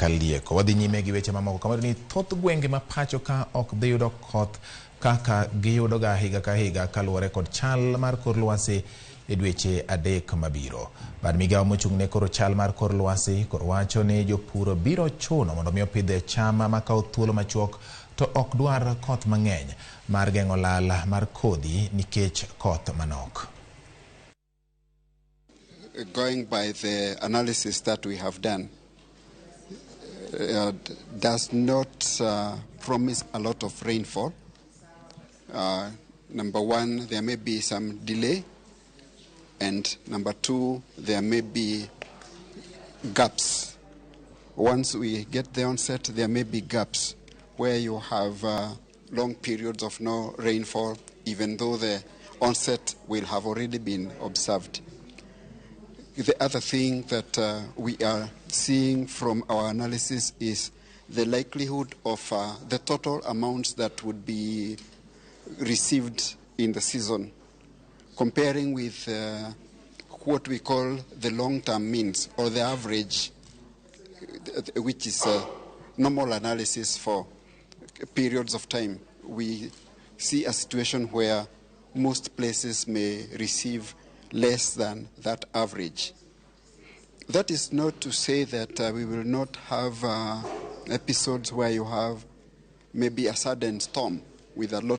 Kalieko. Wadhi nyime gi weche mamoko kamano ni thoth gwenge ma pacho ka ok dhi yudo koth kaka giyudoga higa ka higa kaluwore kod chal mar kor lwasi e dweche adek mabiro. Bad migawo mochung'ne koro chal mar kor lwasi koro wacho ni jopur biro chuno mondo mi opidh cham makawo thuolo machuok to ok dwar koth mang'eny mar geng'o lal mar kodhi nikech koth manok. Going by the analysis that we have done, does not promise a lot of rainfall. Number one, there may be some delay, and number two, there may be gaps. Once we get the onset, there may be gaps where you have long periods of no rainfall, even though the onset will have already been observed. The other thing that we are seeing from our analysis is the likelihood of the total amounts that would be received in the season, comparing with what we call the long-term means or the average, which is a normal analysis for periods of time. We see a situation where most places may receive less than that average. That is not to say that we will not have episodes where you have maybe a sudden storm with a lot